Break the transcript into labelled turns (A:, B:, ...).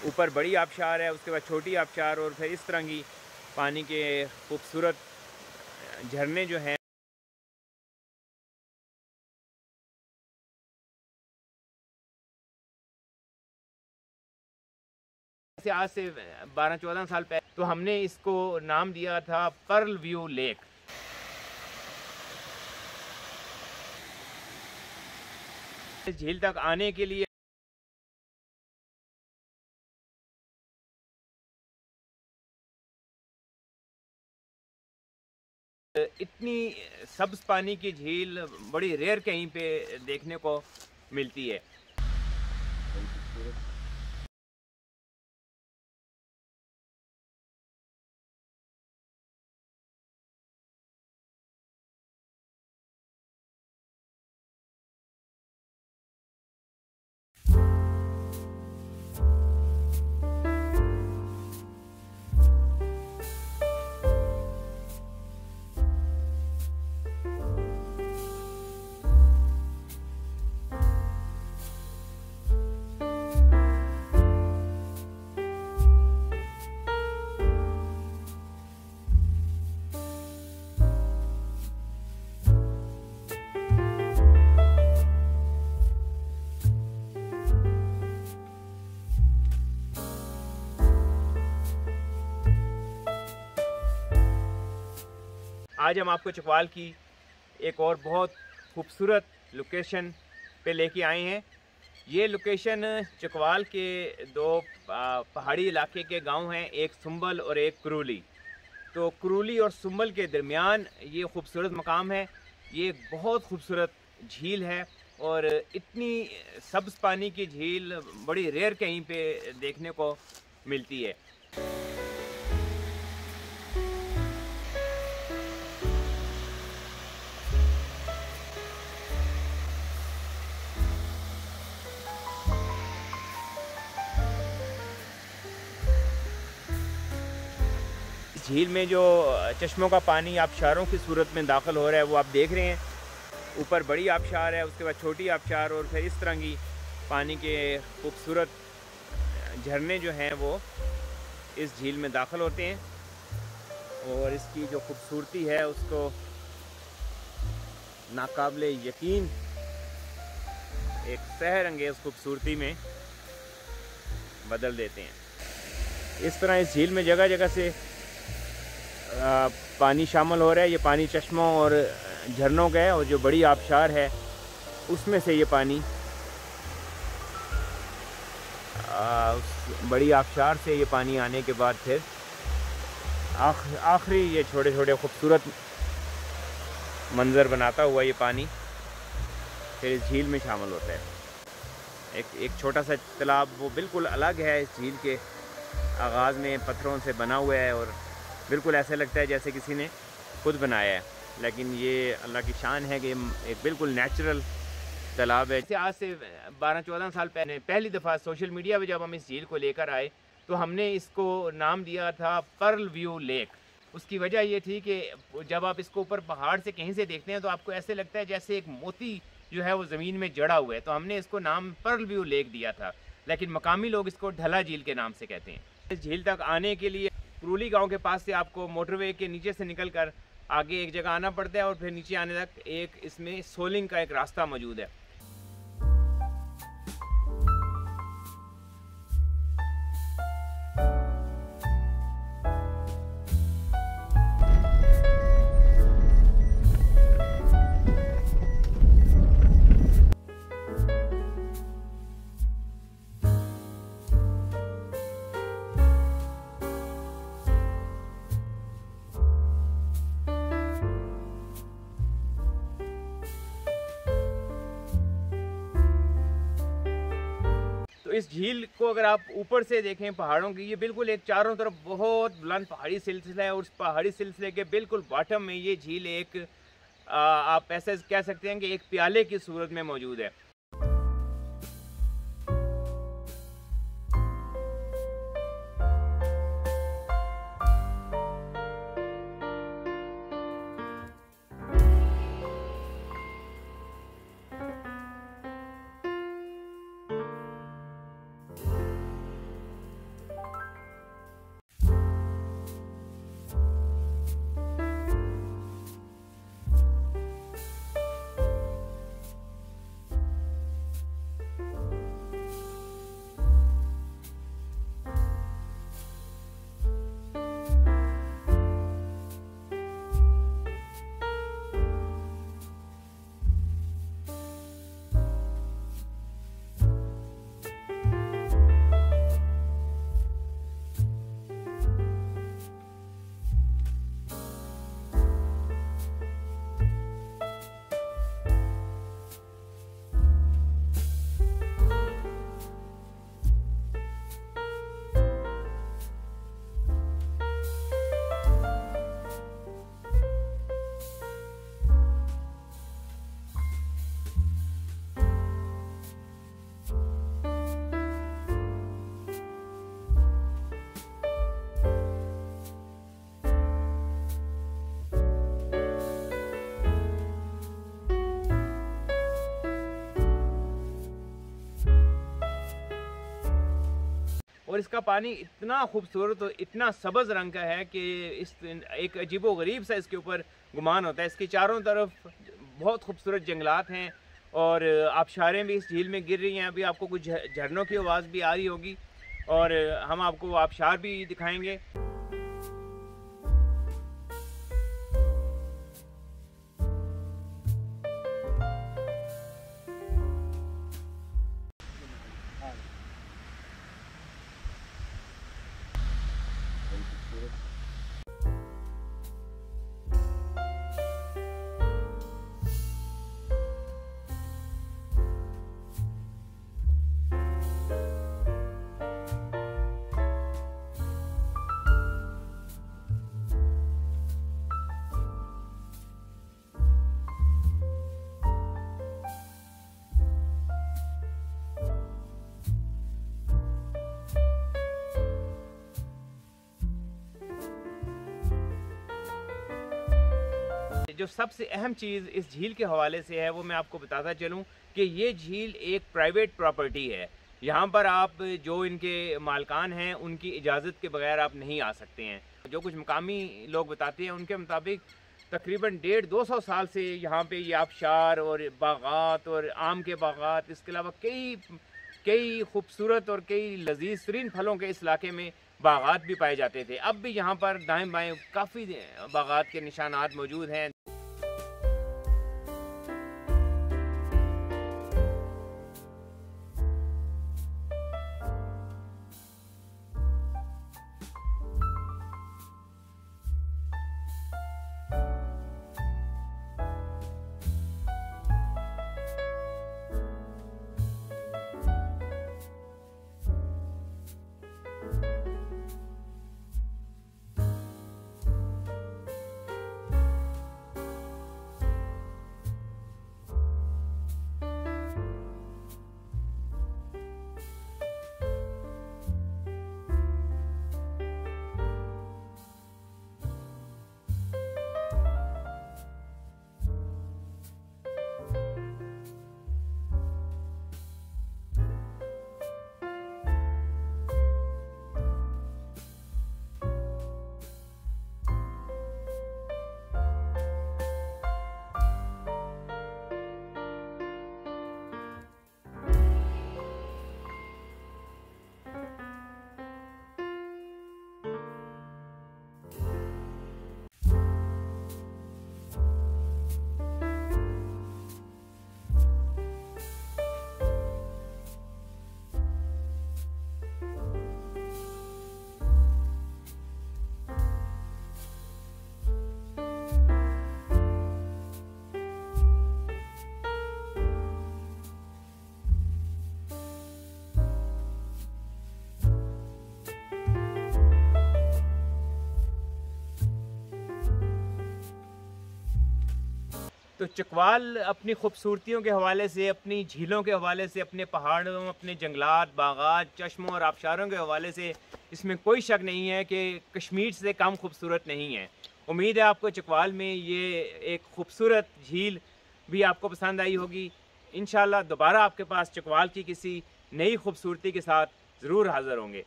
A: ऊपर बड़ी आबशार है, उसके बाद छोटी आबशार और फिर इस तरह की पानी के खूबसूरत झरने जो हैं। आज से 12-14 साल पहले तो हमने इसको नाम दिया था पर्ल व्यू लेक। इस झील तक आने के लिए इतनी सब्ज पानी की झील बड़ी रेयर कहीं पे देखने को मिलती है। आज हम आपको चकवाल की एक और बहुत खूबसूरत लोकेशन पे लेके आए हैं। ये लोकेशन चकवाल के दो पहाड़ी इलाके के गांव हैं, एक सुंबल और एक कुरूली। तो कुरूली और सुंबल के दरमियान ये खूबसूरत मकाम है। ये एक बहुत खूबसूरत झील है और इतनी सब्ज़ पानी की झील बड़ी रेयर कहीं पे देखने को मिलती है। झील में जो चश्मों का पानी आबशारों की सूरत में दाखिल हो रहा है वो आप देख रहे हैं। ऊपर बड़ी आबशार है, उसके बाद छोटी आबशार और फिर इस तरह की पानी के खूबसूरत झरने जो हैं वो इस झील में दाखिल होते हैं और इसकी जो खूबसूरती है उसको नाकाबिले यकीन एक सहर अंगेज़ खूबसूरती में बदल देते हैं। इस तरह इस झील में जगह जगह से पानी शामिल हो रहा है। ये पानी चश्मों और झरनों का है और जो बड़ी आबशार है उसमें से ये पानी उस बड़ी आबशार से ये पानी आने के बाद फिर आखिरी ये छोटे छोटे खूबसूरत मंज़र बनाता हुआ ये पानी फिर इस झील में शामिल होता है। एक छोटा सा तालाब वो बिल्कुल अलग है, इस झील के आगाज़ में पत्थरों से बना हुआ है और बिल्कुल ऐसे लगता है जैसे किसी ने खुद बनाया है, लेकिन ये अल्लाह की शान है कि एक बिल्कुल नेचुरल तालाब है। आज से 12-14 साल पहले पहली दफ़ा सोशल मीडिया पे जब हम इस झील को लेकर आए तो हमने इसको नाम दिया था पर्ल व्यू लेक। उसकी वजह ये थी कि जब आप इसको ऊपर पहाड़ से कहीं से देखते हैं तो आपको ऐसे लगता है जैसे एक मोती जो है वो ज़मीन में जड़ा हुआ है, तो हमने इसको नाम पर्ल व्यू लेक दिया था, लेकिन मकामी लोग इसको ढला झील के नाम से कहते हैं। इस झील तक आने के लिए कुरूली गांव के पास से आपको मोटरवे के नीचे से निकलकर आगे एक जगह आना पड़ता है और फिर नीचे आने तक एक इसमें सोलिंग का एक रास्ता मौजूद है। इस झील को अगर आप ऊपर से देखें पहाड़ों की, ये बिल्कुल एक चारों तरफ बहुत बुलंद पहाड़ी सिलसिला है और उस पहाड़ी सिलसिले के बिल्कुल बॉटम में ये झील एक आप ऐसे कह सकते हैं कि एक प्याले की सूरत में मौजूद है। और इसका पानी इतना खूबसूरत और इतना सब्ज़ रंग का है कि इस एक अजीबो-गरीब सा इसके ऊपर गुमान होता है। इसके चारों तरफ बहुत खूबसूरत जंगलात हैं और आबशारें भी इस झील में गिर रही हैं। अभी आपको कुछ झरनों की आवाज़ भी आ रही होगी और हम आपको आबशार भी दिखाएंगे। जो सबसे अहम चीज़ इस झील के हवाले से है वो मैं आपको बताता चलूँ कि ये झील एक प्राइवेट प्रॉपर्टी है। यहाँ पर आप जो इनके मालकान हैं उनकी इजाज़त के बगैर आप नहीं आ सकते हैं। जो कुछ मकामी लोग बताते हैं उनके मुताबिक तकरीबन 150-200 साल से यहाँ पे ये आबशार और बागात और आम के बागात, इसके अलावा कई खूबसूरत और कई लजीज तरीन फलों के इस इलाके में बागात भी पाए जाते थे। अब भी यहाँ पर दाएं बाएं काफ़ी बागात के निशानात मौजूद हैं। तो चकवाल अपनी खूबसूरतियों के हवाले से, अपनी झीलों के हवाले से, अपने पहाड़ों, अपने जंगलात, बागात, चश्मों और आबशारों के हवाले से इसमें कोई शक नहीं है कि कश्मीर से कम खूबसूरत नहीं है। उम्मीद है आपको चकवाल में ये एक खूबसूरत झील भी आपको पसंद आई होगी। इंशाल्लाह दोबारा आपके पास चकवाल की किसी नई खूबसूरती के साथ ज़रूर हाज़िर होंगे।